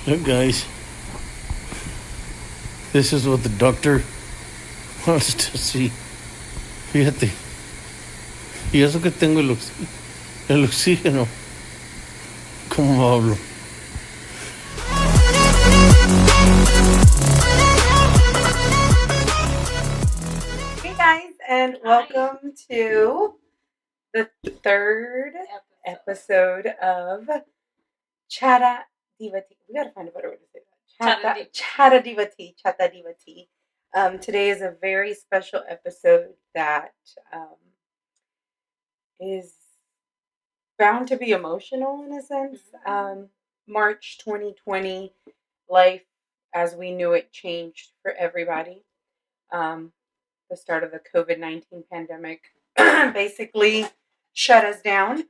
Guys, this is what the doctor wants to see. Fíjate, y eso que tengo el oxígeno. ¿Cómo hablo? Hey guys, and welcome to the third episode of Chata Diva Tea. We gotta find a better way to say that. Chata Diva Tea. Chata Diva Tea. Today is a very special episode that is bound to be emotional in a sense. March 2020, life as we knew it changed for everybody. The start of the COVID-19 pandemic basically shut us down,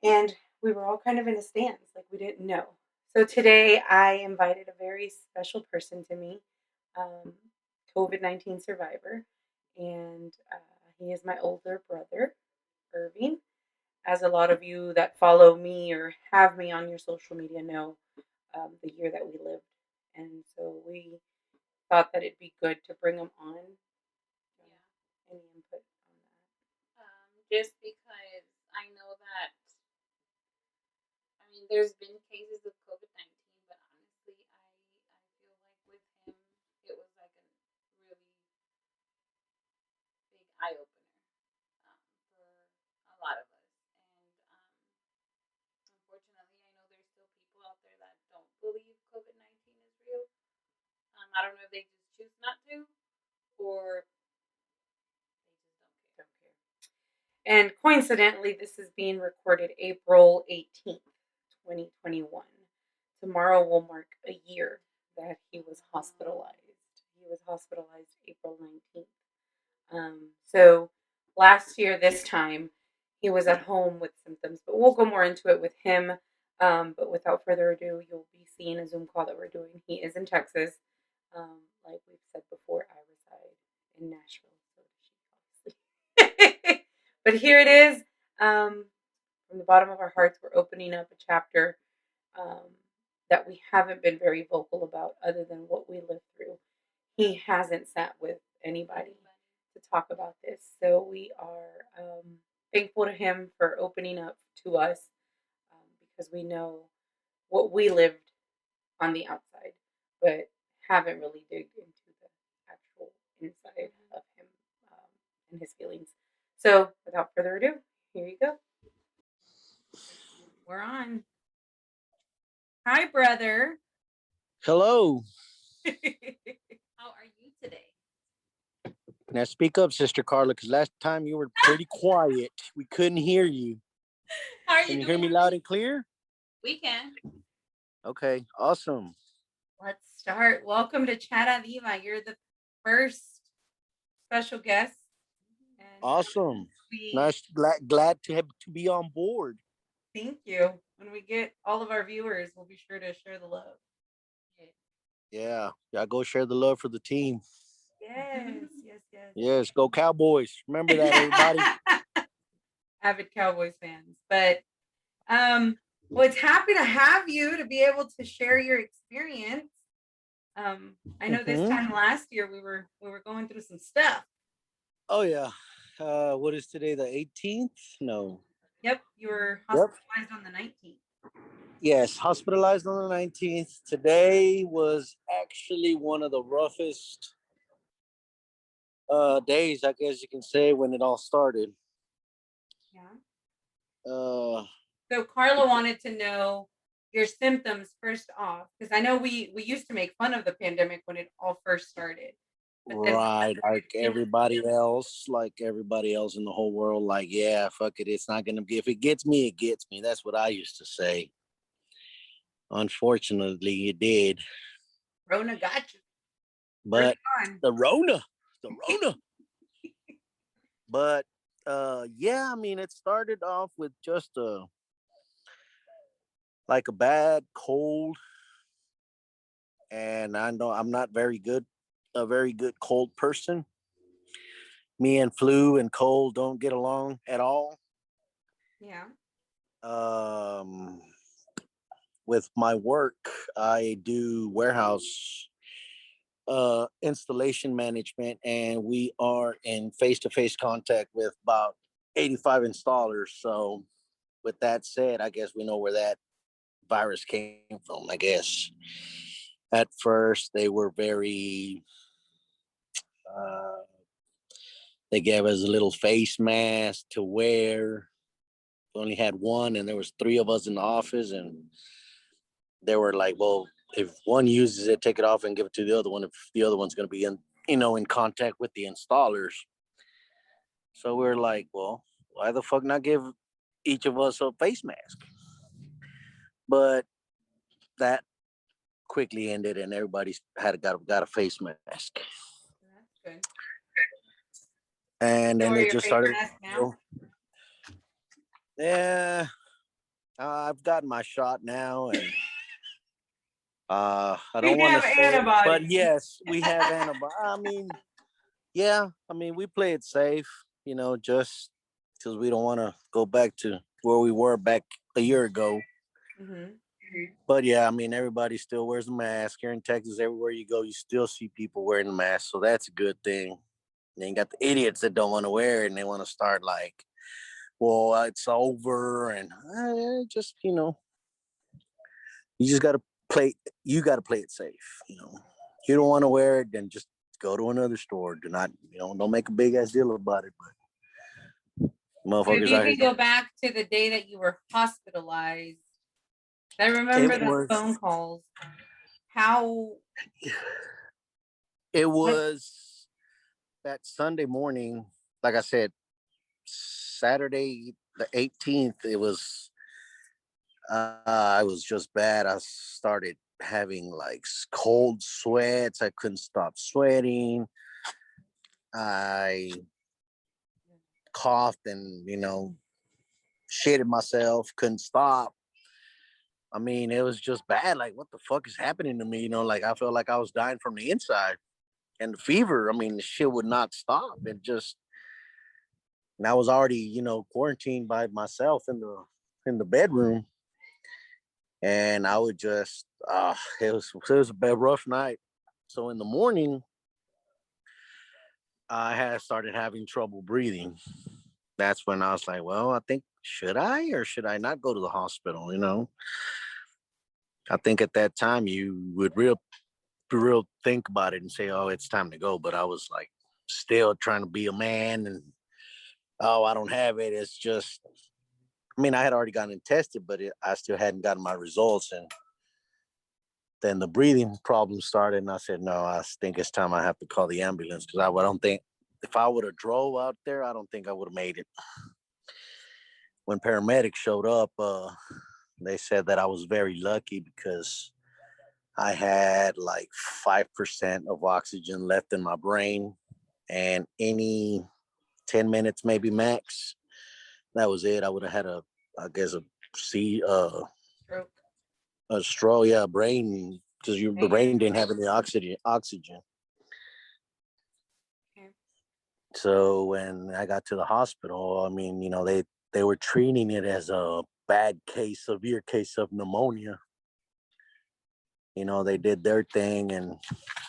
and we were all kind of in a stance, like we didn't know. So today I invited a very special person to me, COVID-19 survivor, and he is my older brother, Irving. As a lot of you that follow me or have me on your social media know, the year that we lived. And so we thought that it'd be good to bring him on. Any input on that? Just because I know that, there's been cases of COVID-19, but honestly, I feel like with him, it was like a really big eye opener for a lot of us. And unfortunately, I know there's still people out there that don't believe COVID-19 is real. I don't know if they just choose not to, or they just don't care. And coincidentally, this is being recorded April 18th, 2021. Tomorrow will mark a year that he was hospitalized. He was hospitalized April 19th. So last year, this time, he was at home with symptoms, but we'll go more into it with him. But without further ado, you'll be seeing a Zoom call that we're doing. He is in Texas. Like we've said before, I reside in Nashville, so obviously. But here it is. From the bottom of our hearts, we're opening up a chapter that we haven't been very vocal about, other than what we lived through. He hasn't sat with anybody to talk about this, so we are thankful to him for opening up to us, because we know what we lived on the outside, but haven't really digged into the actual inside of him, and his feelings. So, without further ado, here you go. We're on. Hi, brother. Hello. How are you today? Now speak up, Sister Carla, because last time you were pretty quiet. We couldn't hear you. How are you Can you doing? hear me loud and clear? We can. Okay, awesome. Let's start. Welcome to Chata Viva. You're the first special guest. And Awesome. Nice. Glad to be on board. Thank you. When we get all of our viewers, we'll be sure to share the love. Yeah, go share the love for the team. Yes. Yes, go Cowboys. Remember that, everybody. Avid Cowboys fans. But well, it's happy to have you to be able to share your experience. I know this time last year we were going through some stuff. Oh yeah. What is today? The 18th? No. Yep, you were hospitalized on the 19th. Yes, hospitalized on the 19th. Today was actually one of the roughest days, I guess you can say, when it all started. Yeah. So Carla wanted to know your symptoms first off, because I know we used to make fun of the pandemic when it all first started. Right, like everybody else in the whole world, like, yeah, fuck it, it's not gonna be, if it gets me, it gets me. That's what I used to say. Unfortunately, it did. Rona got you. But the Rona. But yeah, I mean, it started off with just a bad cold, and I know I'm not a very good cold person. Me and flu and cold don't get along at all. Yeah. With my work, I do warehouse installation management, and we are in face-to-face contact with about 85 installers. So with that said, I guess we know where that virus came from. I guess at first they were very uh, they gave us a little face mask to wear. We only had one, and there was three of us in the office, and they were like, well, if one uses it, take it off and give it to the other one if the other one's going to be in, in contact with the installers. So we are like, well, why the fuck not give each of us a face mask? But that quickly ended, and everybody got a face mask. That's good. And You then wear they your just face started. mask now? Yeah, I've gotten my shot now, and I don't We want to have say it, but antibodies. yes, we have antibodies. Yeah, we play it safe, just because we don't want to go back to where we were back a year ago. Mm-hmm. But yeah, everybody still wears a mask here in Texas. Everywhere you go, you still see people wearing a mask, so that's a good thing. And then you got the idiots that don't want to wear it, and they want to start like, well, it's over, and just you just gotta play. You gotta play it safe. You don't want to wear it, then just go to another store. Do not, don't make a big ass deal about it. But So if motherfuckers you out here, could go back to the day that you were hospitalized, I remember it the was, phone calls. How? it was that Sunday morning. Like I said, Saturday the 18th. It was. I was just bad. I started having like cold sweats. I couldn't stop sweating. I coughed and shitted myself. Couldn't stop. It was just bad. Like, what the fuck is happening to me? Like I felt like I was dying from the inside. And the fever, the shit would not stop. And I was already, quarantined by myself in the bedroom. And I would just, it was a rough night. So in the morning, I had started having trouble breathing. That's when I was like, well, I think, should I or should I not go to the hospital? I think at that time you would real think about it and say, oh, it's time to go. But I was like still trying to be a man, and oh, I don't have it. It's just, I had already gotten tested, but I still hadn't gotten my results. And then the breathing problem started, and I said, no, I think it's time I have to call the ambulance, because I don't think, if I would have drove out there, I don't think I would have made it. When paramedics showed up, they said that I was very lucky because I had like 5% of oxygen left in my brain, and any 10 minutes, maybe max, that was it. I would have had I guess, Stroke. a stroke, yeah, brain, because the brain didn't have any oxygen. Okay. So when I got to the hospital, they were treating it as a severe case of pneumonia. They did their thing, and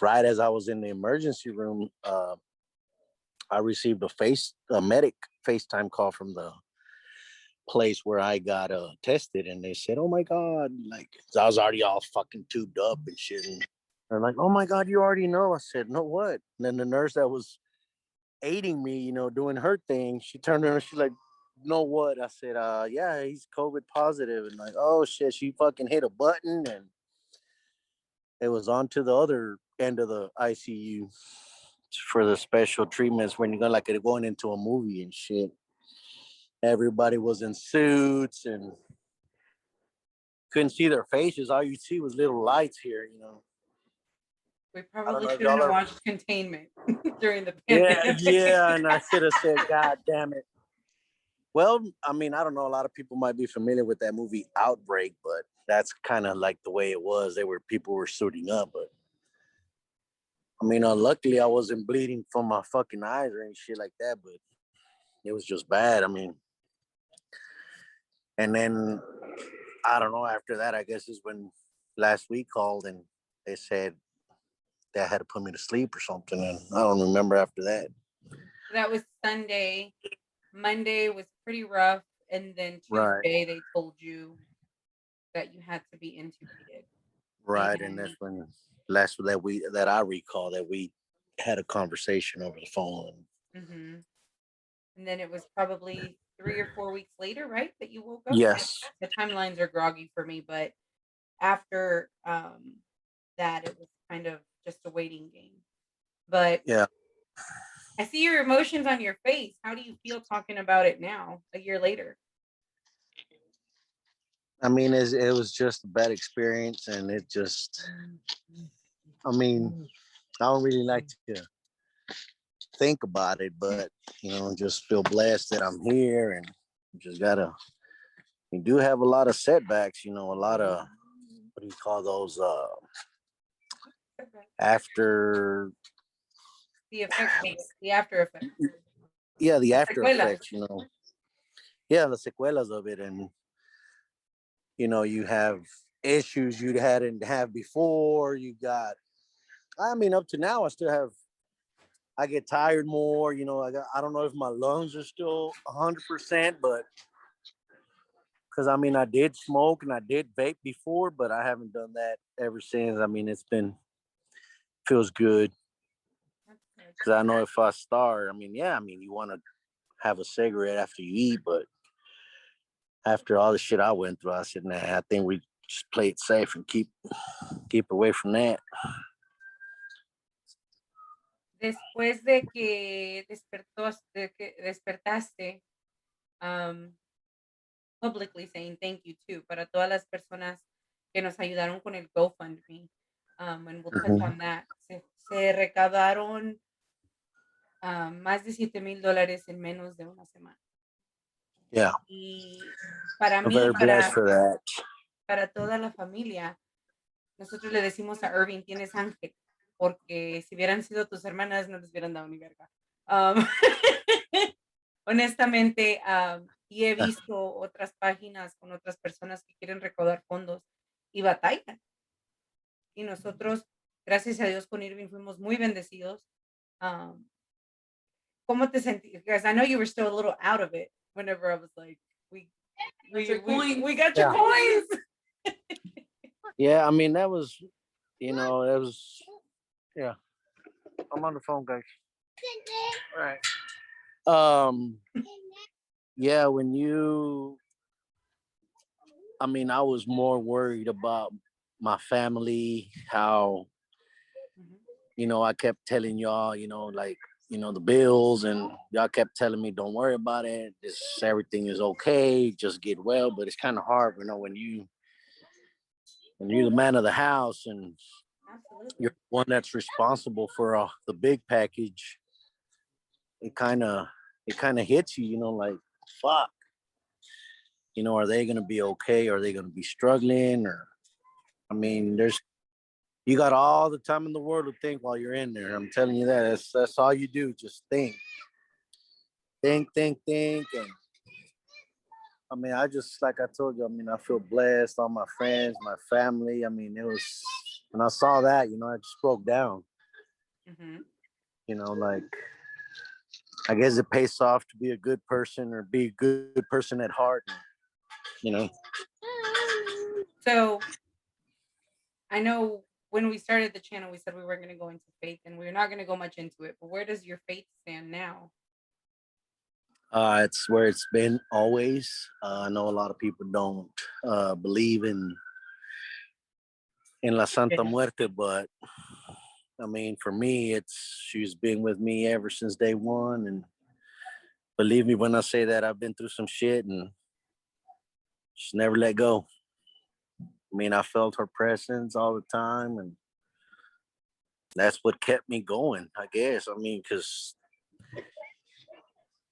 right as I was in the emergency room, I received a medic FaceTime call from the place where I got tested, and they said, "Oh my God!" Like, I was already all fucking tubed up and shit, and they're like, "Oh my God, you already know." I said, "No, what?" And then the nurse that was aiding me, doing her thing, she turned around, she's like, "No, what?" I said, "Yeah, he's COVID positive," and like, oh shit, she fucking hit a button, and it was on to the other end of the ICU for the special treatments when you're like going into a movie and shit. Everybody was in suits and couldn't see their faces. All you see was little lights here. We I don't probably know if shouldn't y'all have are. watched Containment during the Yeah, pandemic. yeah, and I should have said, God damn it. Well, I don't know. A lot of people might be familiar with that movie Outbreak, but that's kind of like the way it was. People were suiting up, but luckily I wasn't bleeding from my fucking eyes or any shit like that, but it was just bad. And then I don't know, after that, I guess is when last week called and they said they had to put me to sleep or something, and I don't remember after that. That was Sunday. Monday was pretty rough, and then Right. Tuesday they told you that you had to be intubated. Right, and that's when that I recall that we had a conversation over the phone. Mm-hmm. And then it was probably 3 or 4 weeks later, right, that you woke up? Yes. The timelines are groggy for me, but after that, it was kind of just a waiting game. But yeah, I see your emotions on your face. How do you feel talking about it now, a year later? I mean, it was just a bad experience, and it just, I mean, I don't really like to think about it, but just feel blessed that I'm here, and just gotta. You do have a lot of setbacks, a lot of what do you call those? After The effects of it, the after effects. Yeah, the after Secuelas. effects, Yeah, the sequelas of it, and you have issues you hadn't have before. I mean, up to now, I get tired more. I don't know if my lungs are still 100%, but because I mean, I did smoke and I did vape before, but I haven't done that ever since. I mean, feels good because I know if I start, you want to have a cigarette after you eat, but after all the shit I went through, I said, nah, I think we just play it safe and keep away from that. Después de que despertaste, publicly saying thank you too para todas las personas que nos ayudaron con el GoFundMe. And we'll touch on that. Se recaudaron más de $7,000 en menos de una semana. Yeah. Y para I'm mí, very blessed for that. para toda la familia, nosotros le decimos a Irving, tienes ángel, porque si hubieran sido tus hermanas, no les hubieran dado ni verga. Honestamente, y he visto otras páginas con otras personas que quieren recaudar fondos y batallan. Y nosotros, gracias a Dios, con Irving fuimos muy bendecidos. ¿Cómo te sentiste? Because I know you were still a little out of it whenever I was like, we got your coins. Yeah, I mean, that was, yeah. I'm on the phone, guys. All right. Yeah, I was more worried about my family, how, I kept telling y'all, the bills, and y'all kept telling me, don't worry about it. Everything is okay. Just get well. But it's kind of hard, when you're the man of the house and you're the one that's responsible for the big package. It kind of hits you, like, fuck. Are they going to be okay? Are they going to be struggling? Or, I mean, you got all the time in the world to think while you're in there. I'm telling you that. That's all you do. Just think. And I mean, I just, like I told you, I mean, I feel blessed. All my friends, my family. I mean, it was, when I saw that, I just broke down. Like, I guess it pays off to be a good person or be a good person at heart. So I know when we started the channel, we said we weren't going to go into faith, and we're not going to go much into it. But where does your faith stand now? It's where it's been always. I know a lot of people don't believe in La Santa Muerte, but I mean, for me, she's been with me ever since day one. And believe me when I say that, I've been through some shit and she's never let go. I mean, I felt her presence all the time, and that's what kept me going, I guess. I mean, because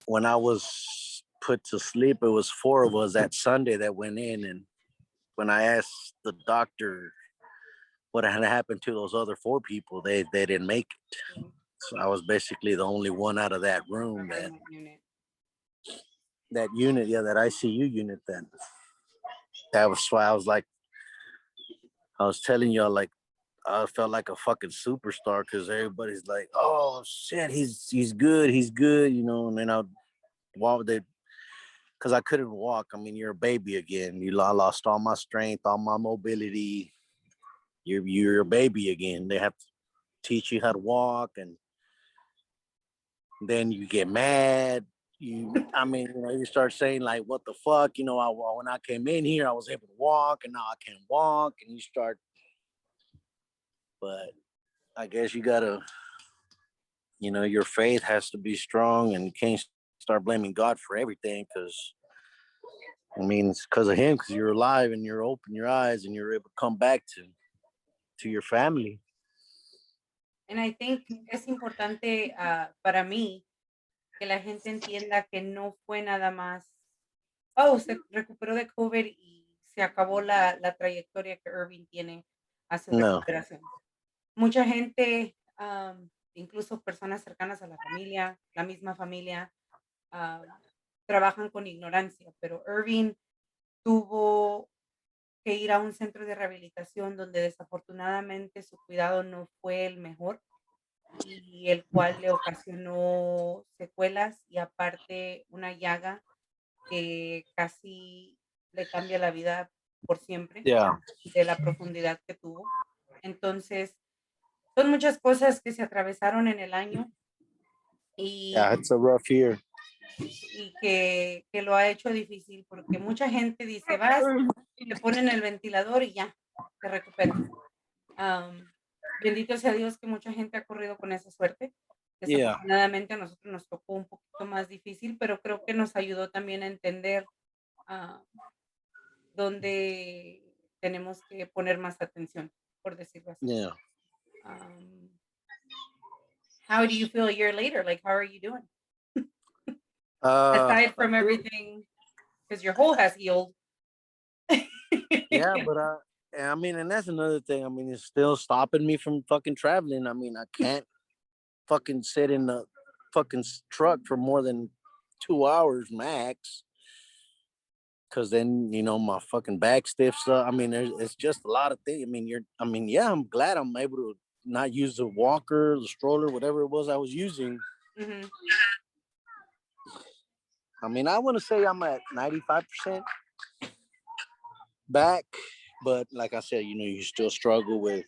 when I was put to sleep, it was 4 of us that Sunday that went in. And when I asked the doctor what had happened to those other 4 people, they didn't make it. So I was basically the only one out of that room, that unit, that ICU unit. That was why I was like, I was telling y'all, like, I felt like a fucking superstar because everybody's like, "Oh shit, he's good, he's good," you know. And then I walk they because I couldn't walk. I mean, you're a baby again. I lost all my strength, all my mobility. You're a baby again. They have to teach you how to walk, and then you get mad. I mean, you start saying like, "What the fuck?" When I came in here, I was able to walk, and now I can't walk, and you start. But I guess you gotta, your faith has to be strong, and you can't start blaming God for everything because I mean, it's because of him, because you're alive and you're open your eyes and you're able to come back to your family. And I think es importante para mí que la gente entienda que no fue nada más, oh, se recuperó de COVID y se acabó la trayectoria que Irving tiene a su No. recuperación. Mucha gente, incluso personas cercanas a la misma familia, trabajan con ignorancia, pero Irving tuvo que ir a un centro de rehabilitación donde desafortunadamente su cuidado no fue el mejor y el cual le ocasionó secuelas y aparte una llaga que casi le cambia la vida por siempre Yeah. de la profundidad que tuvo. Entonces, son muchas cosas que se atravesaron en el año Yeah, y, it's a rough year. y que lo ha hecho difícil porque mucha gente dice, vas, te ponen el ventilador y ya, te recuperas. Bendito sea Dios que mucha gente ha corrido con esa suerte. Yeah. Desafortunadamente a nosotros nos tocó un poquito más difícil, pero creo que nos ayudó también a entender dónde tenemos que poner más atención, por decirlo así. Yeah. How do you feel a year later? Like, how are you doing? Uh, Aside from everything, because your hole has healed. yeah, but I mean, and that's another thing. I mean, it's still stopping me from fucking traveling. I mean, I can't fucking sit in the fucking truck for more than 2 hours max. Cause then my fucking back stiffs up. I mean, it's just a lot of things. I mean, yeah, I'm glad I'm able to not use the walker, the stroller, whatever it was I was using. Mhm. I mean, I want to say I'm at 95% back, but like I said, you still struggle with.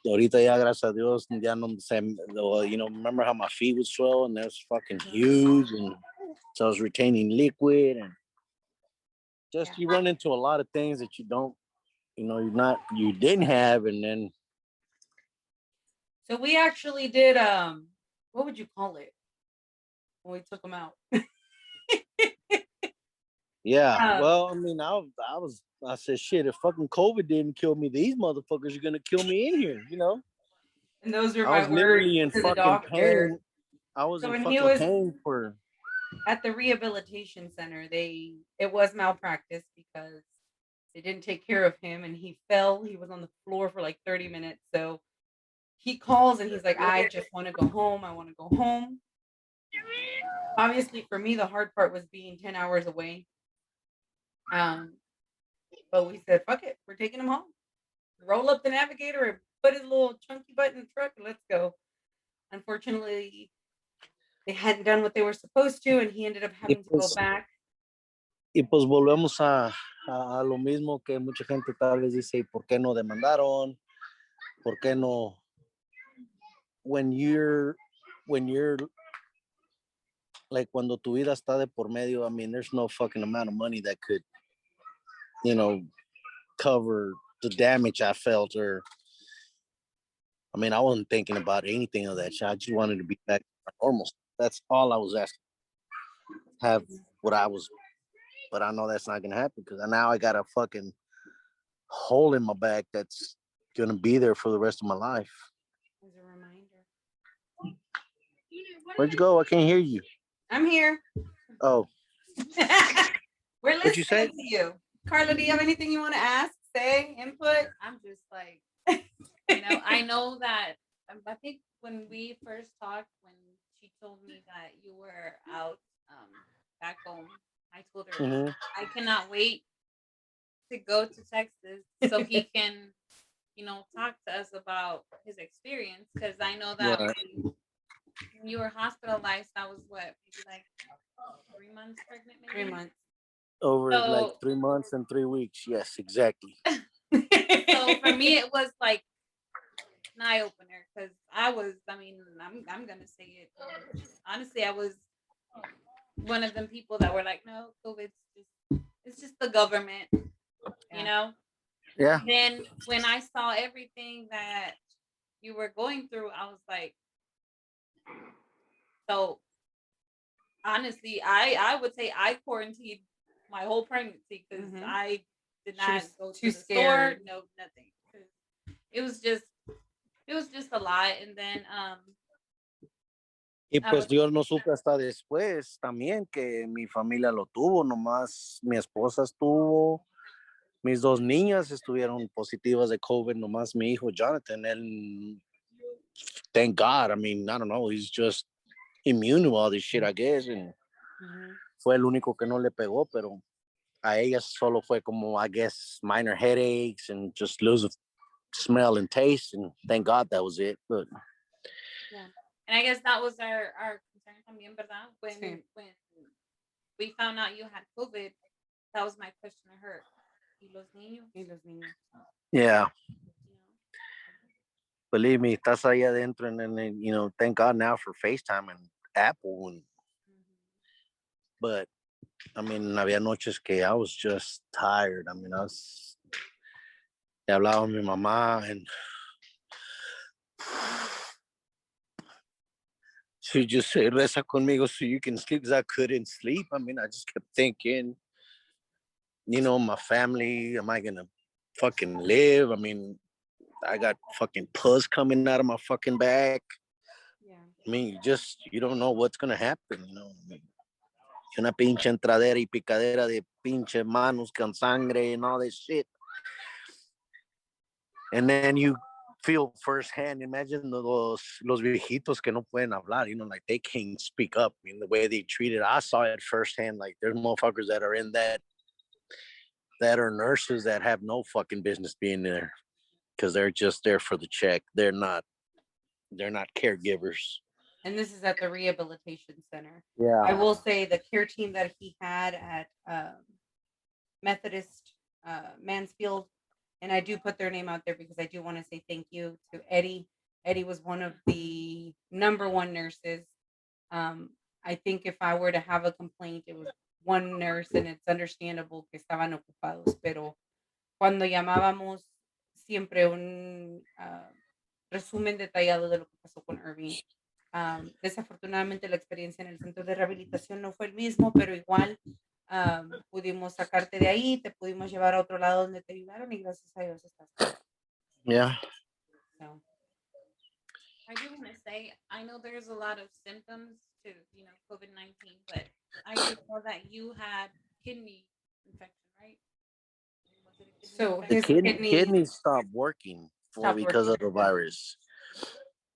Ahorita ya, gracias a Dios, ya no sé, remember how my feet would swell and that's fucking huge, and so I was retaining liquid, and just you run into a lot of things that you don't, you didn't have, and then. So we actually did, what would you call it when we took them out? Yeah, well, I mean, I said, shit, if fucking COVID didn't kill me, these motherfuckers are gonna kill me in here, And those are I my was words literally in to the fucking doctor. pain. I was So in when he fucking was pain for. at the rehabilitation center, it was malpractice because they didn't take care of him and he fell. He was on the floor for like 30 minutes. So he calls and he's like, I just want to go home. I want to go home. Obviously, for me, the hard part was being 10 hours away. But we said, fuck it. We're taking him home. Roll up the navigator and put his little chunky butt in the truck and let's go. Unfortunately, they hadn't done what they were supposed to and he ended up having to go back. Y pues volvemos a lo mismo que mucha gente tal vez dice, ¿y por qué no demandaron? ¿Por qué no? When you're like, cuando tu vida está de por medio, I mean, there's no fucking amount of money that could, cover the damage I felt, or, I mean, I wasn't thinking about anything of that shit. I just wanted to be back to normal. That's all I was asking. Have what I was, but I know that's not gonna happen because now I got a fucking hole in my back that's gonna be there for the rest of my life. As a reminder. Where'd you go? I can't hear you. I'm here. Oh. We're What'd you say? listening to you. Carla, do you have anything you want to ask, say, input? I'm just like, I know that I think when we first talked, when she told me that you were out back home, I told her I cannot wait to go to Texas so he can, talk to us about his experience. Because I know that Right. when you were hospitalized, that was what, maybe like 3 months pregnant, maybe? 3 months. Over like So, 3 months and 3 weeks. Yes, exactly. so for me, it was like an eye opener because I'm gonna say it. Honestly, I was one of them people that were like, no, it's just the government, you Yeah. know. Yeah. Then when I saw everything that you were going through, I was like, so honestly, I would say I quarantined my whole pregnancy because Mhm. I did She not was go too to the store, scared. no nothing. 'Cause It was just a lot, and then Y I pues was yo no supe hasta después también que mi familia lo tuvo, nomás mi esposa estuvo, mis dos niñas estuvieron positivas de COVID, nomás mi hijo Jonathan, él, thank God, I mean, I don't know, he's just immune to all this shit, I guess, and Mhm. fue el único que no le pegó, pero a ella solo fue como, I guess, minor headaches and just lose of smell and taste, and thank God that was it, but Yeah, and I guess that was our concern también, ¿verdad? Sí. When we found out you had COVID, that was my question to her. ¿Y los niños? Y los niños. yeah. You know? Believe me, estás ahí adentro, and then thank God now for FaceTime and Apple, but I mean, había noches que I was just tired. I mean, le hablaba a mi mamá, and she just said, "Reza conmigo so you can sleep," because I couldn't sleep. I mean, I just kept thinking, my family, am I gonna fucking live? I mean, I got fucking pus coming out of my fucking back. Yeah. I mean, you don't know what's gonna happen, I mean, una pinche entradera y picadera de pinche manos con sangre and all this shit. And then you feel firsthand, imagine los viejitos que no pueden hablar, like they can't speak up. I mean, the way they treated, I saw it firsthand. Like there's motherfuckers that are in that are nurses that have no fucking business being there because they're just there for the check. They're not caregivers. And this is at the rehabilitation center. Yeah. I will say the care team that he had at Methodist Mansfield, and I do put their name out there because I do want to say thank you to Eddie. Eddie was one of the number one nurses. I think if I were to have a complaint, it was one nurse, and it's understandable que estaban ocupados, pero cuando llamábamos, siempre un resumen detallado de lo que pasó con Irving. Desafortunadamente la experiencia en el centro de rehabilitación no fue el mismo, pero igual pudimos sacarte de ahí, te pudimos llevar a otro lado donde te ayudaron y gracias a Dios estás bien. Yeah. So, I do want to say, I know there's a lot of symptoms to, COVID-19, but I did know that you had kidney infection, right? Was it a kidney so The his infection? kidneys stopped working because of the virus.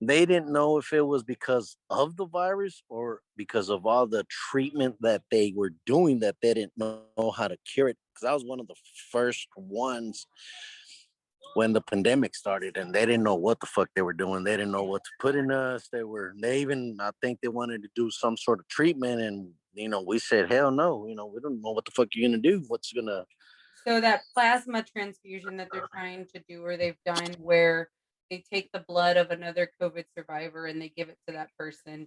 They didn't know if it was because of the virus or because of all the treatment that they were doing that they didn't know how to cure it. Because I was one of the first ones when the pandemic started, and they didn't know what the fuck they were doing. They didn't know what to put in us. I think they wanted to do some sort of treatment, and we said, hell no. We don't know what the fuck you're gonna do. What's gonna So that plasma transfusion that they're trying to do or they've done where they take the blood of another COVID survivor and they give it to that person.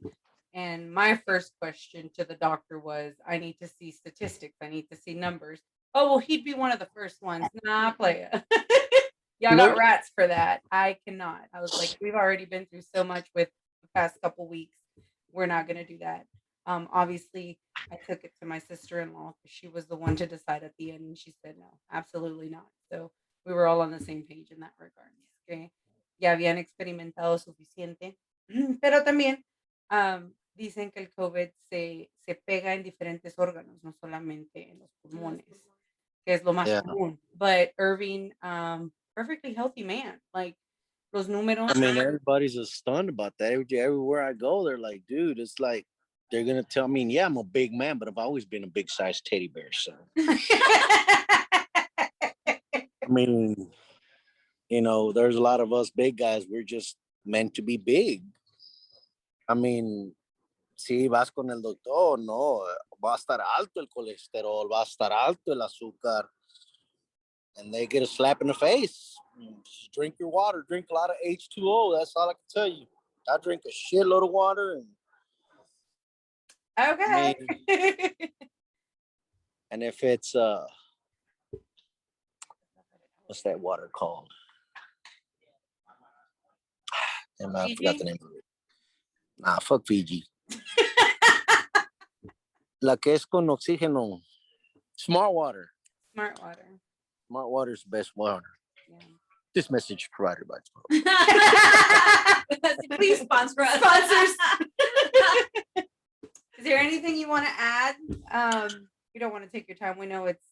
And my first question to the doctor was, I need to see statistics. I need to see numbers. Oh, well, he'd be one of the first ones. Nah, play it. Y'all got Nope. rats for that. I cannot. I was like, we've already been through so much with the past couple weeks. We're not going to do that. Obviously, I took it to my sister-in-law because she was the one to decide at the end, and she said no, absolutely not. So we were all on the same page in that regard. Que ya habían experimentado suficiente, pero también dicen que el COVID se pega en diferentes órganos, no solamente en los pulmones, que es lo más Yeah. común. But Irving, perfectly healthy man, like los números. I mean, everybody's just stunned about that. Everywhere I go, they're like, dude, it's like they're gonna tell me, yeah, I'm a big man, but I've always been a big sized teddy bear. So mean, there's a lot of us big guys. We're just meant to be big. I mean, si vas con el doctor, no, va a estar alto el colesterol, va a estar alto el azúcar, and they get a slap in the face. Just drink your water, drink a lot of H2O. That's all I can tell you. I drink a shitload of water, and Okay. and if it's what's that water called? Damn, I forgot the name of it. Nah, fuck Fiji. La que es con oxígeno. Smart water. Smart water. Smart water is the best water. Yeah. This message provided by Please sponsor us. Sponsors. Is there anything you want to add? You don't want to take your time. We know it's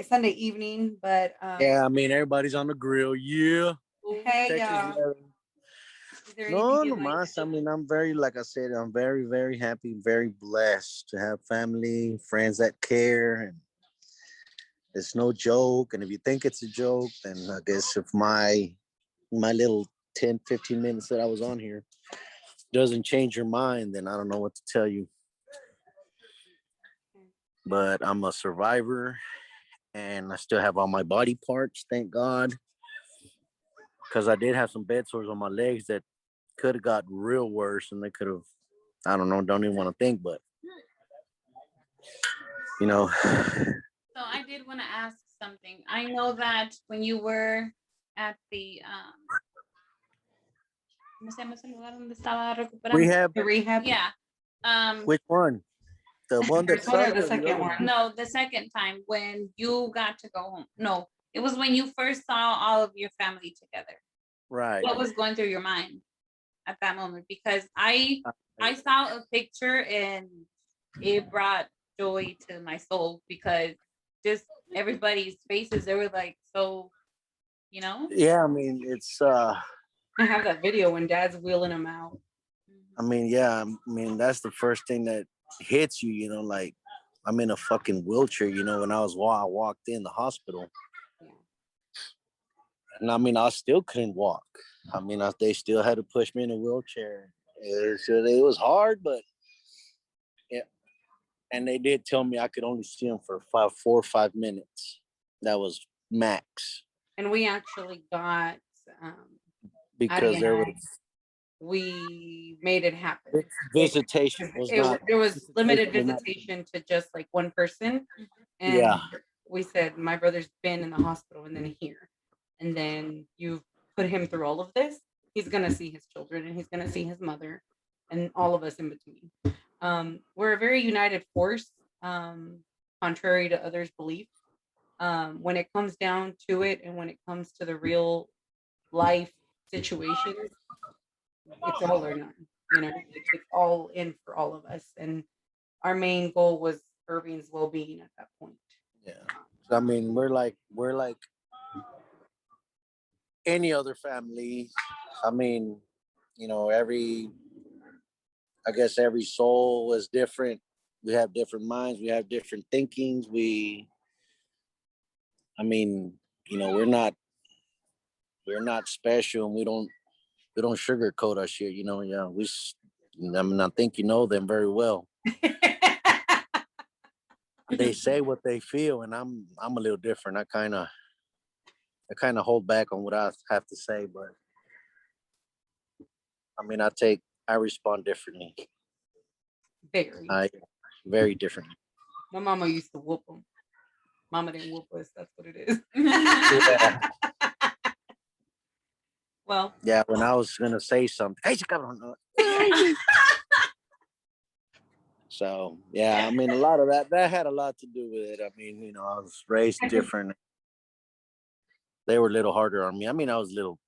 Sunday evening, but yeah, I mean everybody's on the grill. Yeah. Hey, y'all. No, más. I mean, I'm very, like I said, I'm very, very happy, very blessed to have family, friends that care, and it's no joke. And if you think it's a joke, then I guess if my little 10, 15 minutes that I was on here doesn't change your mind, then I don't know what to tell you. But I'm a survivor, and I still have all my body parts, thank God. Because I did have some bed sores on my legs that could have got real worse, and they could have, I don't know, don't even want to think, but So I did want to ask something. I know that when you were at the rehab. The rehab? Yeah. Which one? The one that the second one. No, the second time when you got to go home. No, it was when you first saw all of your family together. Right. What was going through your mind at that moment? Because I saw a picture and it brought joy to my soul, because just everybody's faces, they were like, so, Yeah, I mean, it's I have that video when Dad's wheeling them out. I mean, yeah, I mean, that's the first thing that hits you, like I'm in a fucking wheelchair, when I walked in the hospital. Yeah. And I mean, I still couldn't walk. I mean, they still had to push me in a wheelchair. It was hard, but yeah. And they did tell me I could only see them for 4 or 5 minutes. That was max. And we actually got because there was we made it happen. Visitation was not. There was limited visitation to just like one person, and yeah, we said my brother's been in the hospital and then here, and then you've put him through all of this. He's gonna see his children and he's gonna see his mother, and all of us in between. We're a very united force, contrary to others' belief. When it comes down to it, and when it comes to the real life situations, it's all or none. It's all in for all of us, and our main goal was Irving's well-being at that point. Yeah, I mean, we're like any other family. I mean, I guess every soul is different. We have different minds. We have different thinkings. We're not special, and we don't sugarcoat our shit. Yeah, I think you know them very well. They say what they feel, and I'm a little different. I kind of hold back on what I have to say, but I mean, I respond differently. Very differently. My mama used to whoop them. Mama didn't whoop us. That's what it is. Yeah. Well. Yeah, when I was gonna say something, hey, so yeah, I mean, a lot of that had a lot to do with it. I mean, I was raised different. They were a little harder on me. I mean, I was little,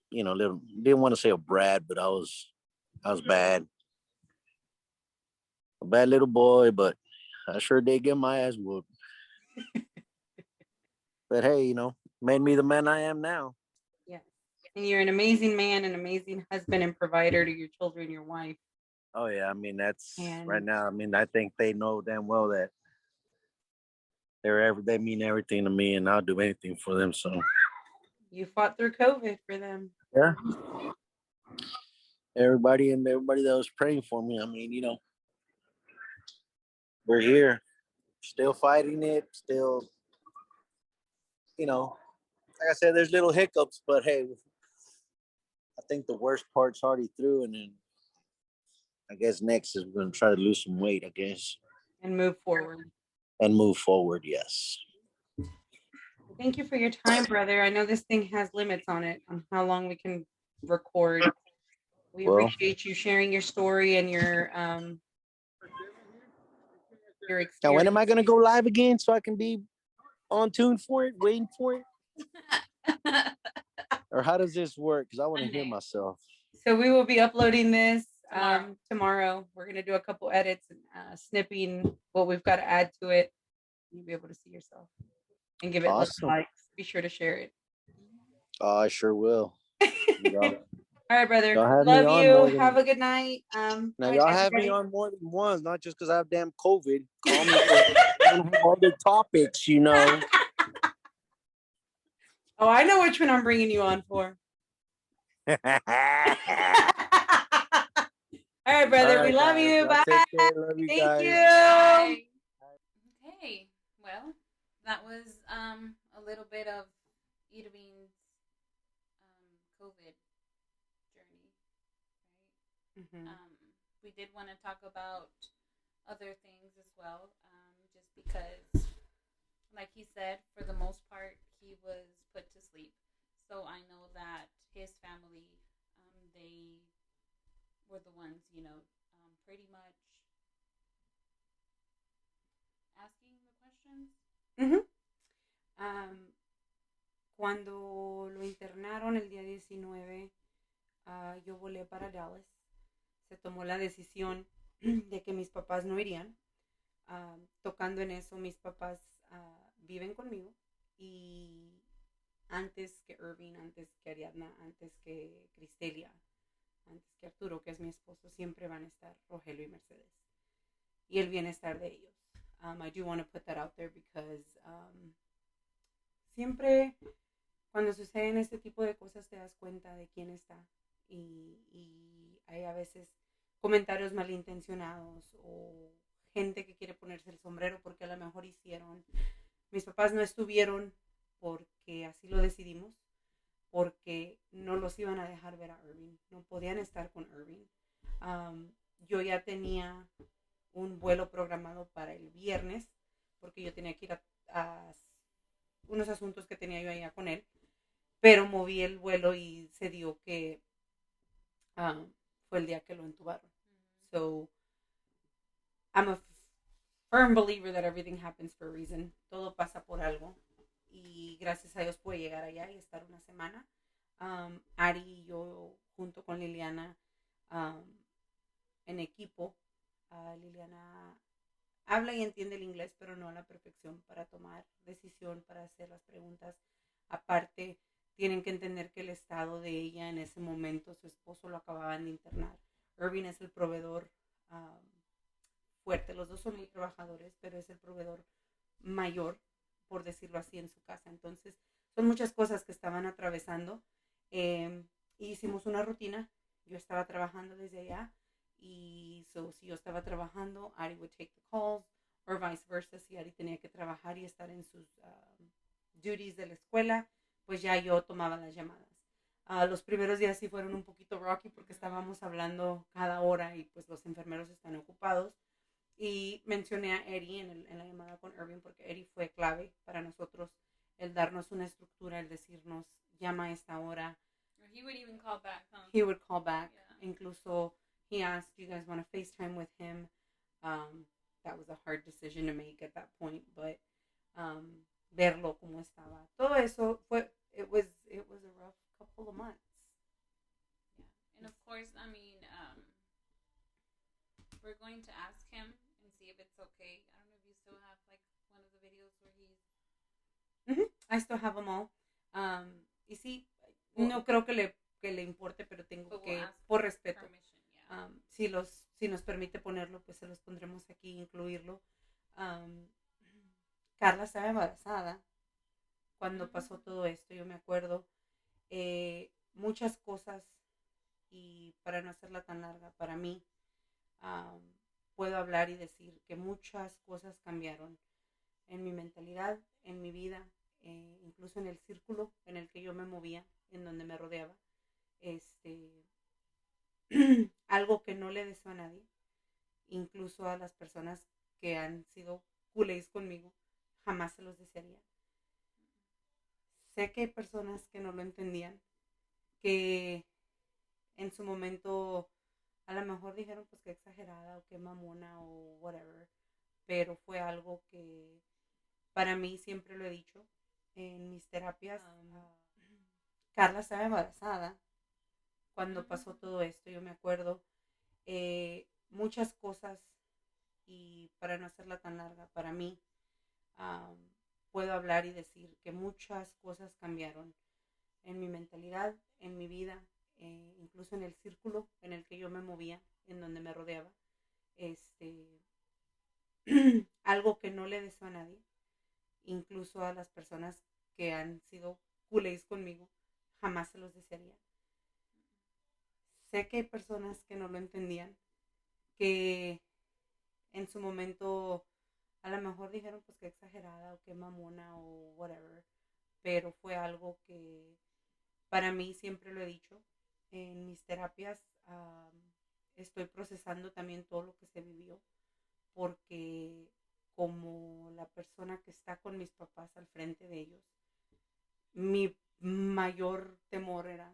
didn't want to say a brat, but I was bad. A bad little boy, but I sure did get my ass whooped. But hey, made me the man I am now. Yeah. And you're an amazing man, an amazing husband and provider to your children, your wife. Oh yeah, I mean, right now, I mean, I think they know damn well that They mean everything to me, and I'll do anything for them. So You fought through COVID for them. yeah, everybody that was praying for me. I mean, we're here, still fighting it, still, like I said, there's little hiccups, but hey, I think the worst part's already through, and then I guess next is we're gonna try to lose some weight, I guess, And move forward. and move forward. Yes. Thank you for your time, brother. I know this thing has limits on it, on how long we can record. We appreciate you sharing your story and your experience. Now, when am I gonna go live again so I can be on tune for it, waiting for it? Or how does this work? Because I want to hear myself. So we will be uploading this tomorrow. We're gonna do a couple edits and snipping what we've got to add to it. You'll be able to see yourself and give it likes. Be sure to share it. I sure will. All right, brother. Love you. Have a good night. Now y'all have me on more than once, not just because I have damn COVID. Call me for other topics, Oh, I know which one I'm bringing you on for. All right, brother. All right, we love you. Bye. Love you. Thank guys. you. Bye. Okay. Well, that was a little bit of Irving's COVID journey, right? Mm-hmm. We did want to talk about other things as well, just because, like he said, for the most part, he was put to sleep. So I know that his family, they were the ones, pretty much asking the questions. Mm-hmm. Cuando lo internaron el día 19, yo volé para Dallas. Se tomó la decisión de que mis papás no irían. Tocando en eso, mis papás viven conmigo. Y antes que Irving, antes que Ariadna, antes que Cristelia, antes que Arturo, que es mi esposo, siempre van a estar Rogelio y Mercedes. Y el bienestar de ellos. I do want to put that out there because siempre cuando suceden este tipo de cosas te das cuenta de quién está. Y hay a veces comentarios malintencionados o gente que quiere ponerse el sombrero porque a lo mejor hicieron. Mis papás no estuvieron porque así lo decidimos, porque no los iban a dejar ver a Irving, no podían estar con Irving. Yo ya tenía un vuelo programado para el viernes porque yo tenía que ir a unos asuntos que tenía yo allá con él, pero moví el vuelo y se dio que fue el día que lo entubaron. So I'm a firm believer that everything happens for a reason. Todo pasa por algo. Y gracias a Dios pude llegar allá y estar una semana. Ari y yo, junto con Liliana, en equipo. Liliana habla y entiende el inglés, pero no a la perfección para tomar decisión, para hacer las preguntas. Aparte, tienen que entender que el estado de ella en ese momento, su esposo lo acababan de internar. Irving es el proveedor fuerte. Los dos son muy trabajadores, pero es el proveedor mayor, por decirlo así, en su casa. Entonces, son muchas cosas que estaban atravesando. Hicimos una rutina. Yo estaba trabajando desde allá. Y si yo estaba trabajando, Ari would take the calls, or vice versa. Si Ari tenía que trabajar y estar en sus duties de la escuela, pues ya yo tomaba las llamadas. Los primeros días sí fueron un poquito rocky porque estábamos hablando cada hora y pues los enfermeros están ocupados. Y mencioné a Eddie en la llamada con Irving porque Eddie fue clave para nosotros, el darnos una estructura, el decirnos, llama a esta hora. He would even call back, huh? He would call back. Yeah. Incluso he asked, do you guys want to FaceTime with him? That was a hard decision to make at that point, but verlo como estaba. Todo eso fue, it was a rough couple of months. Yeah. And of course, I mean, we're going to ask him and see if it's okay. I don't know if you still have like one of the videos where he's... Mm-hmm. I still have them all. Y sí, no creo que le importe, pero tengo que, por respeto, si nos permite ponerlo, pues se los pondremos aquí, incluirlo. Carla estaba embarazada cuando pasó todo esto, yo me acuerdo. Muchas cosas, y para no hacerla tan larga, para mí, puedo hablar y decir que muchas cosas cambiaron en mi mentalidad, en mi vida, incluso en el círculo en el que yo me movía, en donde me rodeaba. Algo que no le deseo a nadie, incluso a las personas que han sido culés conmigo, jamás se los desearía. Sé que hay personas que no lo entendían, que en su momento a lo mejor dijeron pues que exagerada o que mamona o whatever, pero fue algo que para mí, siempre lo he dicho en mis terapias. Carla estaba embarazada cuando pasó todo esto, yo me acuerdo. Muchas cosas, y para no hacerla tan larga, para mí, puedo hablar y decir que muchas cosas cambiaron en mi mentalidad, en mi vida, incluso en el círculo en el que yo me movía, en donde me rodeaba. Algo que no le deseo a nadie, incluso a las personas que han sido culés conmigo, jamás se los desearía. Sé que hay personas que no lo entendían, que en su momento a lo mejor dijeron pues que exagerada o que mamona o whatever, pero fue algo que para mí, siempre lo he dicho en mis terapias. Estoy procesando también todo lo que se vivió, porque como la persona que está con mis papás al frente de ellos, mi mayor temor era,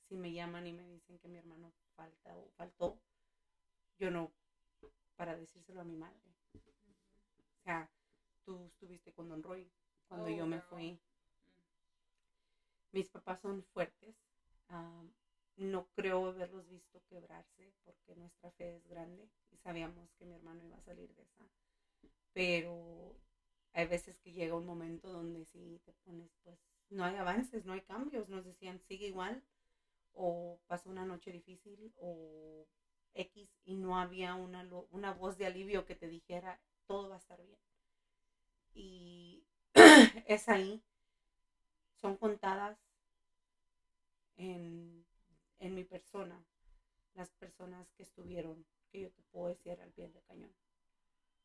si me llaman y me dicen que mi hermano falta o faltó, yo no, para decírselo a mi madre. O sea, tú estuviste con Don Roy cuando yo me fui. Mis papás son fuertes. No creo haberlos visto quebrarse porque nuestra fe es grande y sabíamos que mi hermano iba a salir de esa. Pero hay veces que llega un momento donde sí te pones, pues no hay avances, no hay cambios. Nos decían sigue igual, o pasó una noche difícil, o X, y no había una voz de alivio que te dijera todo va a estar bien. Y es ahí, son contadas en mi persona las personas que estuvieron, que yo te puedo decir al pie del cañón.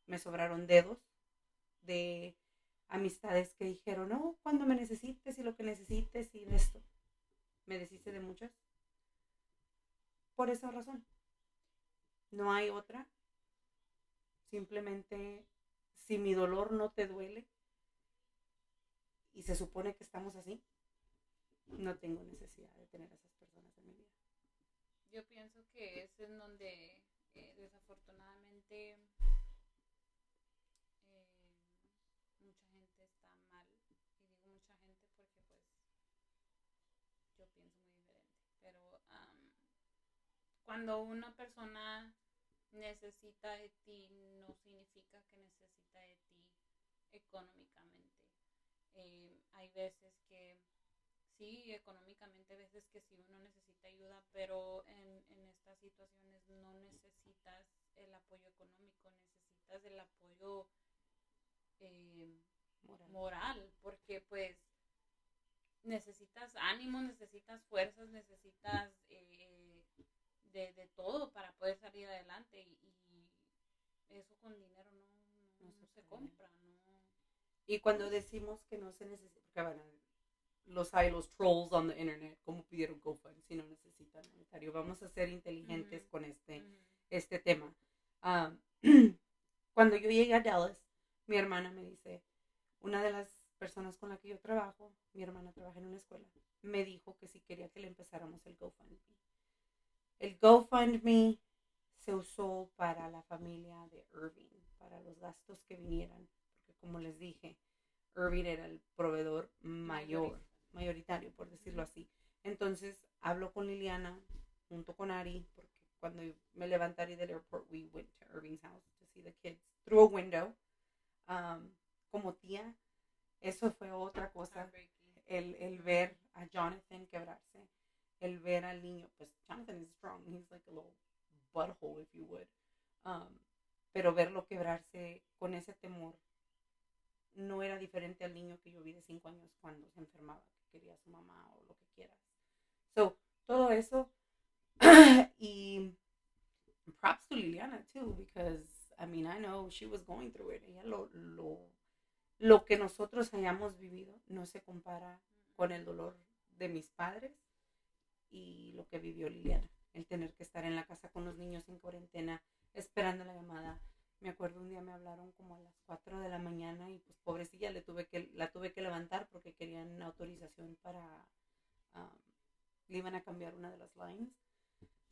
Me sobraron dedos de amistades que dijeron, no, cuando me necesites y lo que necesites y de esto. Me deshice de muchas. Por esa razón. No hay otra. Simplemente, si mi dolor no te duele y se supone que estamos así, no tengo necesidad de tener a esas personas en mi vida. Yo pienso que es en donde desafortunadamente mucha gente está mal. Y digo mucha gente porque pues yo pienso muy diferente. Pero cuando una persona necesita de ti, no significa que necesita de ti económicamente. Hay veces que sí, económicamente, hay veces que sí uno necesita ayuda, pero en estas situaciones no necesitas el apoyo económico, necesitas el apoyo moral, porque pues necesitas ánimo, necesitas fuerzas, necesitas de todo para poder salir adelante, y eso con dinero no se compra, ¿no? Y cuando decimos que no se necesita, porque bueno, hay los trolls on the internet, como pidieron GoFundMe si no necesitan monetario. Vamos a ser inteligentes con este tema. Cuando yo llegué a Dallas, mi hermana me dice, una de las personas con la que yo trabajo, mi hermana trabaja en una escuela, me dijo que si quería que le empezáramos el GoFundMe. El GoFundMe se usó para la familia de Irving, para los gastos que vinieran, porque como les dije, Irving era el proveedor mayoritario, por decirlo así. Entonces hablo con Liliana junto con Ari, porque cuando me levanté del airport, we went to Irving's house to see the kids through a window. Como tía, eso fue otra cosa, el ver a Jonathan quebrarse, el ver al niño, pues Jonathan is strong, he's like a little butthole, if you would, pero verlo quebrarse con ese temor no era diferente al niño que yo vi de 5 años cuando se enfermaba, que quería a su mamá o lo que quieras. So, todo eso. Y props to Liliana too, because I mean, I know she was going through it. Ella lo que nosotros hayamos vivido no se compara con el dolor de mis padres y lo que vivió Liliana. El tener que estar en la casa con los niños en cuarentena, esperando la llamada. Me acuerdo un día me hablaron como a las 4 de la mañana y pues pobrecilla la tuve que levantar porque querían autorización para le iban a cambiar una de las lines.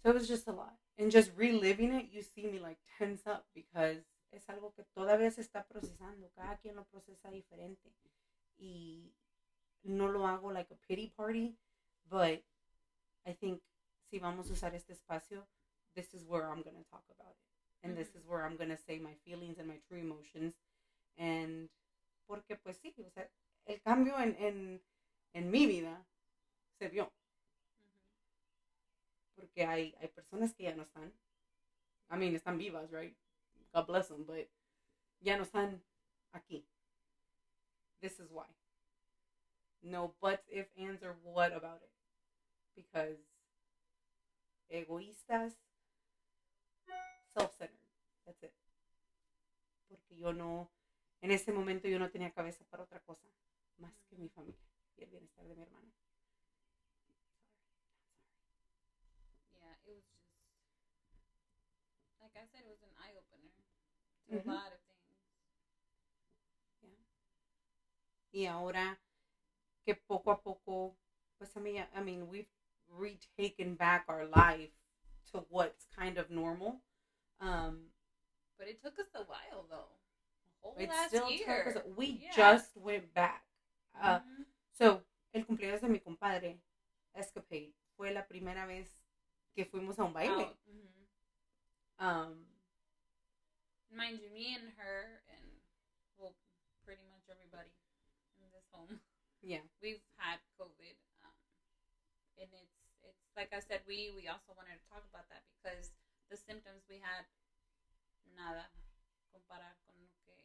So it was just a lot. And just reliving it, you see me like tense up because es algo que todavía se está procesando. Cada quien lo procesa diferente. Y no lo hago like a pity party, but I think si vamos a usar este espacio, this is where I'm going to talk about it. And this is where I'm going to say my feelings and my true emotions. And porque pues sí, o sea, el cambio en mi vida se vio. Porque hay personas que ya no están. I mean, están vivas, right? God bless them, but ya no están aquí. This is why. No buts, if, ands, or what about it. Because egoístas, self-centered. That's it. Porque yo no, en ese momento yo no tenía cabeza para otra cosa más que mi familia y el bienestar de mi hermana. It was just, like I said, it was an eye-opener to a lot of things. Yeah. Y ahora que poco a poco, pues I mean, we've retaken back our life to what's kind of normal. But it took us a while, though. A whole It last still year. took us, we just went back. So, el cumpleaños de mi compadre, Escapade, fue la primera vez que fuimos a un baile. Mind you, me and her and, well, pretty much everybody in this home, we've had COVID. And it's like I said, we also wanted to talk about that because the symptoms we had, nada comparar con lo que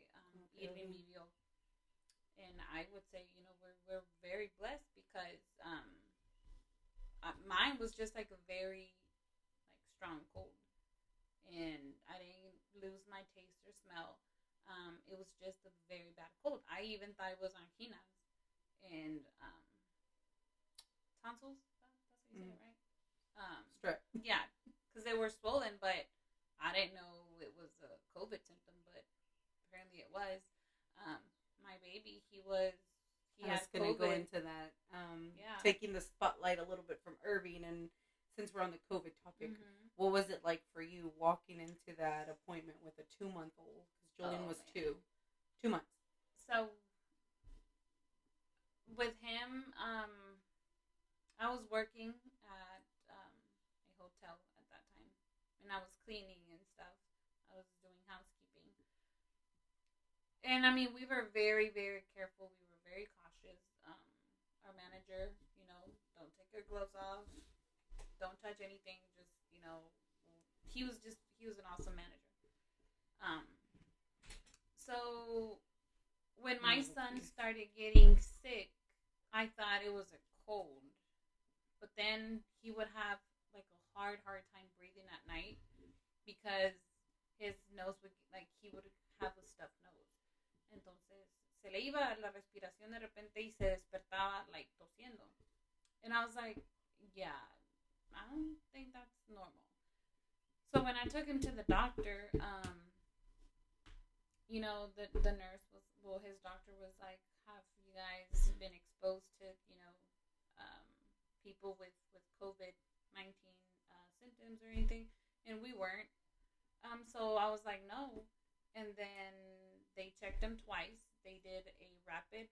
Irving vivió. And I would say, we're very blessed because mine was just like a very strong cold, and I didn't lose my taste or smell. It was just a very bad cold. I even thought it was angina and tonsils. That's what you say, right? Strep. Yeah, because they were swollen, but I didn't know it was a COVID symptom, but apparently it was. My baby, he had going to COVID. go into that. Taking the spotlight a little bit from Irving, and since we're on the COVID topic, what was it like for you walking into that appointment with a 2-month-old? Because Julian was 2 months. So with him, I was working at a hotel at that time, and I was cleaning and stuff. I was doing housekeeping. And I mean, we were very, very careful. We were very cautious. Our manager, don't take your gloves off. Don't touch anything. Just, he was an awesome manager. So when my son started getting sick, I thought it was a cold. But then he would have like a hard time breathing at night because his nose would, he would have a stuffed nose. Entonces, se le iba la respiración de repente y se despertaba, tosiendo. And I was like, yeah, I don't think that's normal. So when I took him to the doctor, the nurse his doctor was like, have you guys been exposed to, people with COVID-19 symptoms or anything? And we weren't. So I was like, no. And then they checked him twice. They did a rapid,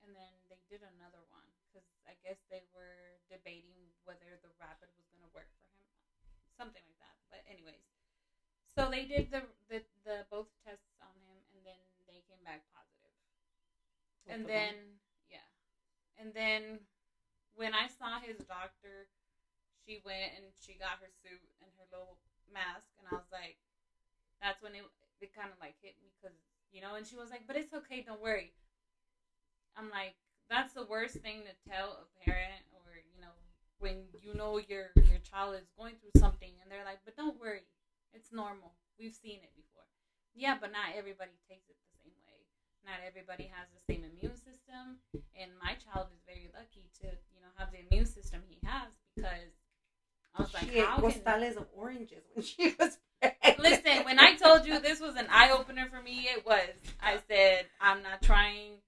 and then they did another one because I guess they were debating whether the rapid was going to work for him, something like that. But anyways, so they did the both tests on him, and then they came back positive. And then when I saw his doctor, she went and she got her suit and her little mask, and I was like, that's when it kind of hit me because And she was like, but it's okay, don't worry. I'm like, that's the worst thing to tell a parent, or when your child is going through something, and they're like, but don't worry, it's normal. We've seen it before. Yeah, but not everybody takes it the same way. Not everybody has the same immune system, and my child is very lucky to have the immune system he has, because I was like, she ate how costales of oranges when she was pregnant. Listen, when I told you this was an eye opener for me, it was. I said, I'm not trying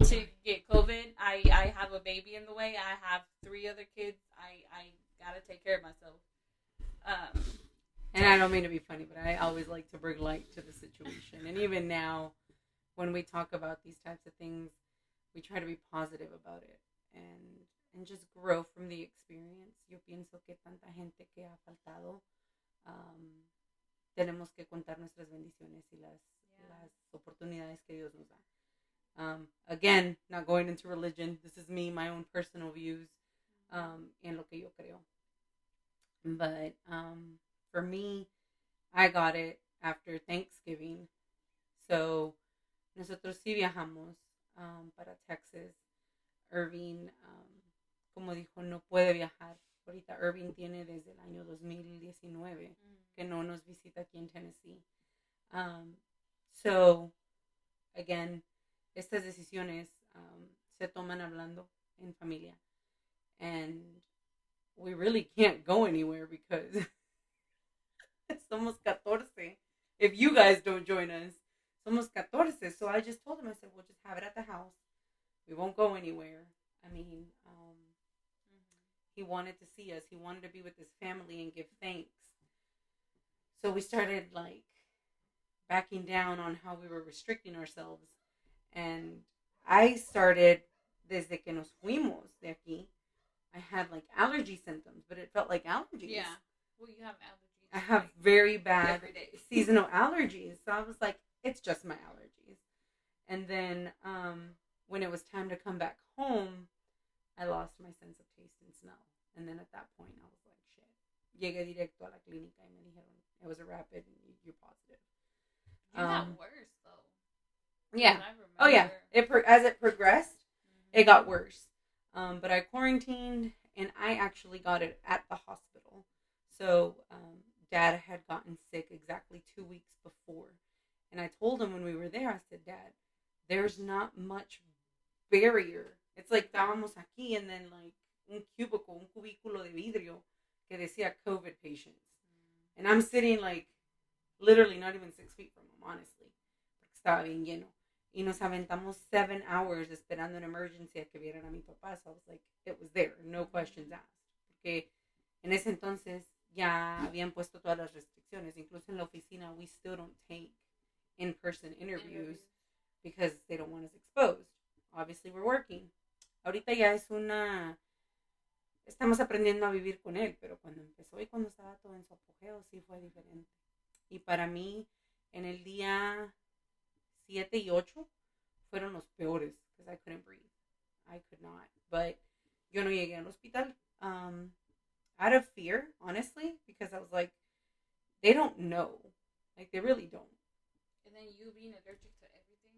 to get COVID. I have a baby in the way. I have 3 other kids. I gotta take care of myself. And I don't mean to be funny, but I always like to bring light to the situation. And even now, when we talk about these types of things, we try to be positive about it and just grow from the experience. Yo pienso que tanta gente que ha faltado, tenemos que contar nuestras bendiciones y las oportunidades que Dios nos da. Again, not going into religion. This is me, my own personal views, en lo que yo creo. But for me, I got it after Thanksgiving. So nosotros sí viajamos para Texas. Irving, como dijo, no puede viajar. Ahorita Irving tiene desde el año 2019 que no nos visita aquí en Tennessee. So, again, estas decisiones se toman hablando en familia. And we really can't go anywhere because somos 14. If you guys don't join us, somos 14. So I just told him, I said, we'll just have it at the house. We won't go anywhere. I mean, he wanted to see us. He wanted to be with his family and give thanks. So we started backing down on how we were restricting ourselves. And I started, desde que nos fuimos de aquí, I had allergy symptoms, but it felt like allergies. Yeah. Well, you have allergies. I have very bad seasonal allergies. So I was like, it's just my allergies. And then when it was time to come back home, I lost my sense of taste and smell. And then at that point, I was like, shit. Llegué directo a la clínica y me dijeron, it was a rapid, you're positive. You got worse, though. Yeah. Oh, yeah. As it progressed, it got worse. But I quarantined, and I actually got it at the hospital. So Dad had gotten sick exactly 2 weeks before. And I told him when we were there, I said, Dad, there's not much barrier. It's like estábamos aquí, and then un cubículo de vidrio que decía COVID patients. And I'm sitting literally not even 6 feet from him, honestly. Porque estaba bien lleno. Y nos aventamos 7 hours esperando en emergency a que vieran a mi papá. So I was like, it was there, no questions asked. Porque en ese entonces ya habían puesto todas las restricciones. Incluso en la oficina, we still don't take in-person interviews because they don't want us exposed. Obviously, we're working. Ahorita ya es estamos aprendiendo a vivir con él, pero cuando empezó y cuando estaba todo en su apogeo, sí fue diferente. Y para mí, en el día 7 y 8 fueron los peores because I couldn't breathe. I could not. But yo no llegué al hospital out of fear, honestly, because I was like, they don't know. They really don't. And then you being allergic to everything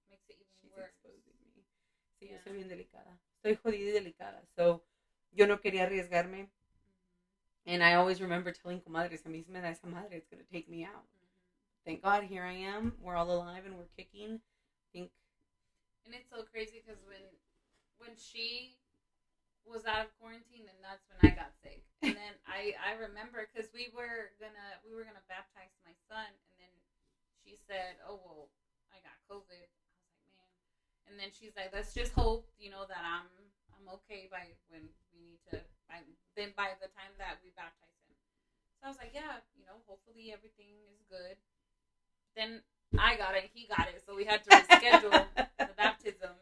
makes it even She's worse. exposing me. Sí, yo soy bien delicada. Estoy jodida y delicada. So, yo no quería arriesgarme. And I always remember telling comadres, a mí se me da esa madre, it's going to take me out. Thank God, here I am. We're all alive and we're kicking. And it's so crazy because when she was out of quarantine, then that's when I got sick. And then I remember because we were gonna baptize my son, and then she said, "Oh well, I got COVID." I was like, "Man," and then she's like, "Let's just hope, that I'm okay by when we need to. By the time that we baptize him." So I was like, "Yeah, hopefully everything is good." Then I got it, he got it, so we had to reschedule the baptism.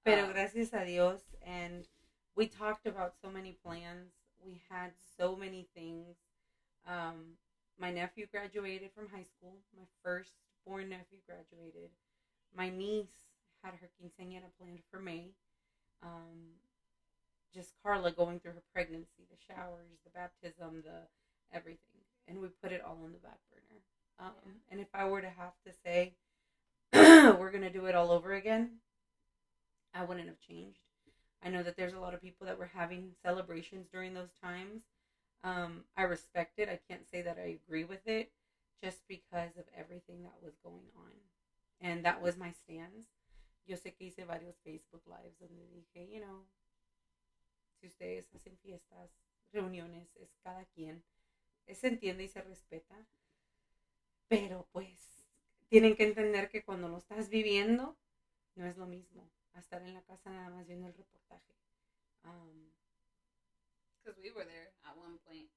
Pero gracias a Dios, and we talked about so many plans. We had so many things. My nephew graduated from high school. My firstborn nephew graduated. My niece had her quinceañera planned for May. Just Carla going through her pregnancy, the showers, the baptism, the everything. And we put it all on the back burner. And if I were to have to say, we're going to do it all over again, I wouldn't have changed. I know that there's a lot of people that were having celebrations during those times. I respect it. I can't say that I agree with it just because of everything that was going on. And that was my stance. Yo sé que hice varios Facebook Lives donde dije, si ustedes hacen fiestas, reuniones, es cada quien. Se entiende y se respeta. Pero pues tienen que entender que cuando lo estás viviendo, no es lo mismo a estar en la casa nada más viendo el reportaje. Because we were there at one point.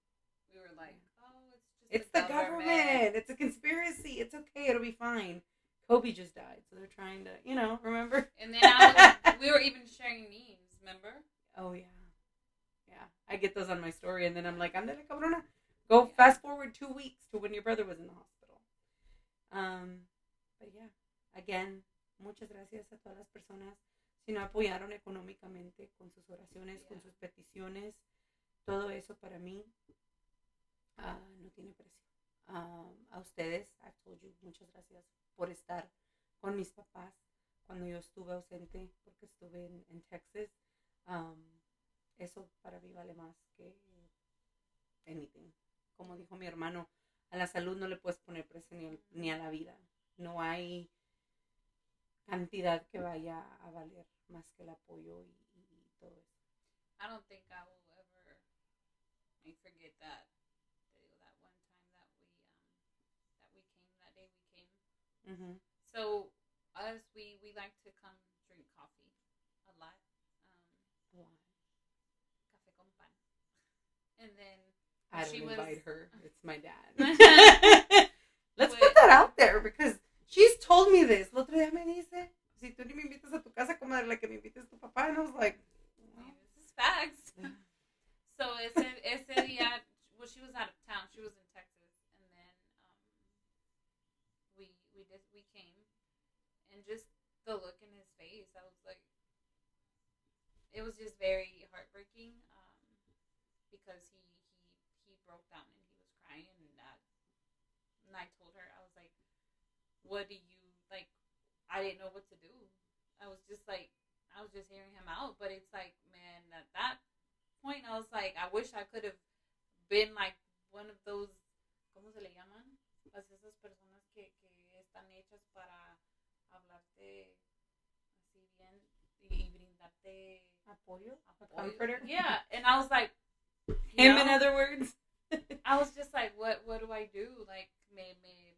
We were like, oh, it's the government. It's a conspiracy. It's okay. It'll be fine. Kobe just died, so they're trying to, remember? And then we were even sharing memes, remember? Oh, yeah. Yeah. I get those on my story, and then I'm like, andale, cabrona. Go fast forward 2 weeks to when your brother was in the hospital. But yeah, again, muchas gracias a todas las personas si no apoyaron económicamente con sus oraciones, con sus peticiones. Todo eso para mí no tiene precio. A ustedes, I've told you, muchas gracias por estar con mis papás cuando yo estuve ausente porque estuve en Texas. Eso para mí vale más que anything. Como dijo mi hermano, a la salud no le puedes poner precio ni a la vida. No hay cantidad que vaya a valer más que el apoyo y todo eso. I don't think I will ever forget that. That one time that we came, that day we came. Mm-hmm. So us, we like to come drink coffee a lot. A lot. Café con pan. And then I don't invite her. It's my dad. Let's put that out there because she's told me this. El otro día me dice, si tú ni me invitas a tu casa, comadre, la que me invites a tu papá. And I was like, this is facts. So ese día, well, she was out of town. She was in Texas, and then we came, and just the look in his face, I was like, it was just very heartbreaking, because he broke down and he was crying, and I told her, I was like, what do you like? I didn't know what to do. I was just hearing him out, but it's like, man, at that point, I was like, I wish I could have been like one of those, ¿cómo se le llaman? Pues esas personas que están hechas para hablarte así bien y brindarte apoyo. Comforter. Yeah, and I was like, him in other words. I was just like, what do I do? Like, maybe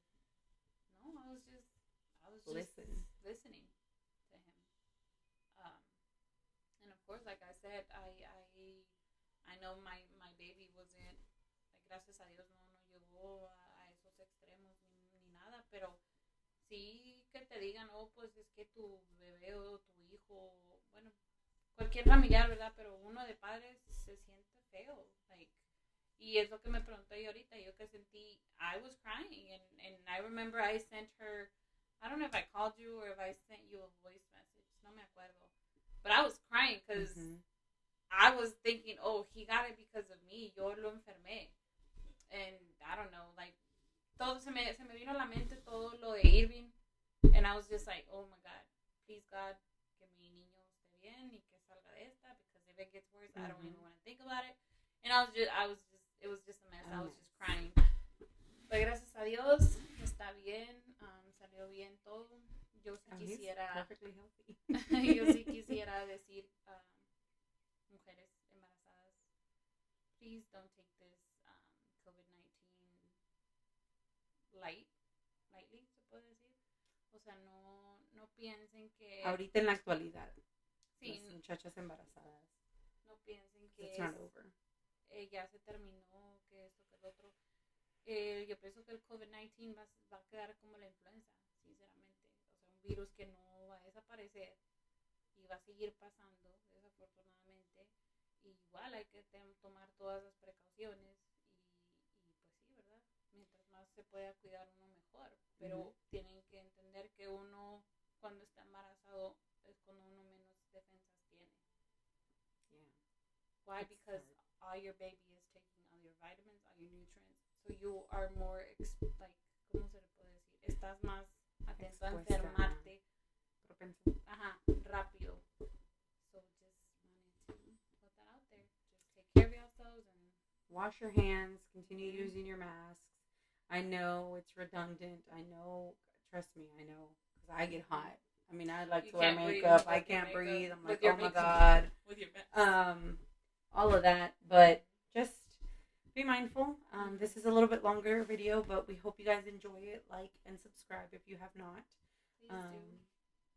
no, I was just listening to him. And of course, like I said, I know my baby wasn't, like, gracias a Dios no llegó a esos extremos ni nada, pero sí que te digan, oh, pues es que tu bebé o tu hijo, bueno, cualquier familiar, ¿verdad? Pero uno de padres se siente feo, like, y es lo que me pregunté yo ahorita, yo que sentí, I was crying, and I remember I sent her, I don't know if I called you or if I sent you a voice message, no me acuerdo, but I was crying because I was thinking, oh, he got it because of me, yo lo enfermé, and I don't know, like, todo se me vino a la mente todo lo de Irving, and I was just like, oh my God, please God, que mi niño esté bien y que salga de esta, because if it gets worse, I don't even want to think about it, and it was just a mess, I was just crying, but gracias a Dios, está bien, salió bien todo, yo sí quisiera, yo sí quisiera decir, mujeres embarazadas, please don't take this COVID-19 lightly, se puede decir. O sea, no piensen que ahorita en la actualidad, sí, las muchachas embarazadas, no piensen que it's not over. Ya se terminó, que esto, que el otro. Yo pienso que el COVID-19 va a quedar como la influenza, sinceramente. O sea, un virus que no va a desaparecer y va a seguir pasando, desafortunadamente. Y igual hay que tomar todas las precauciones y pues sí, ¿verdad? Mientras más se pueda cuidar uno mejor. Pero tienen que entender que uno, cuando está embarazado, es cuando uno menos defensas tiene. Yeah. Why? Because all your baby is taking all your vitamins, all your nutrients. So you are more, ¿cómo se le puede decir? Estás más atento a Expuesta. enfermarte. Propenso. Ajá, rápido. So just wanted to put that out there. Just take care of yourselves and Wash your hands. Continue using your masks. I know it's redundant. I know. Trust me, I know. Because I get hot. I mean, I like You to wear can't breathe makeup. with I your can't makeup, breathe. I'm with like, your oh my makeup. God. with your mask. All of that. But just be mindful. This is a little bit longer video, but we hope you guys enjoy it. Like and subscribe if you have not. Please do.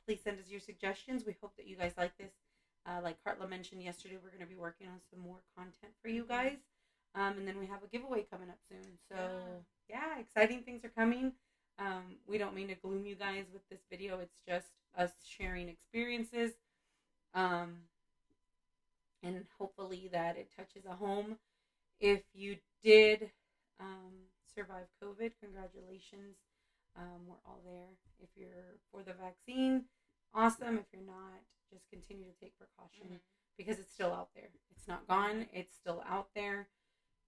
Please send us your suggestions. We hope that you guys like this. Like Hartla mentioned yesterday, we're going to be working on some more content for you guys. And then we have a giveaway coming up soon. So, yeah, exciting things are coming. We don't mean to gloom you guys with this video. It's just us sharing experiences. And hopefully that it touches a home. If you did survive COVID, congratulations. We're all there. If you're for the vaccine, awesome. If you're not, just continue to take precaution because it's still out there. It's not gone. It's still out there.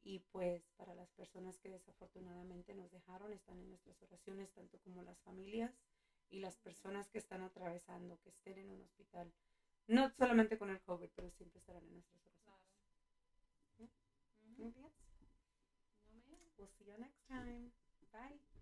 Y pues para las personas que desafortunadamente nos dejaron, están en nuestras oraciones, tanto como las familias y las personas que están atravesando, que estén en un hospital. No solamente con el COVID, pero siempre estarán en nuestras oraciones. Claro. Anything else? No, ma'am. We'll see you next time. Bye.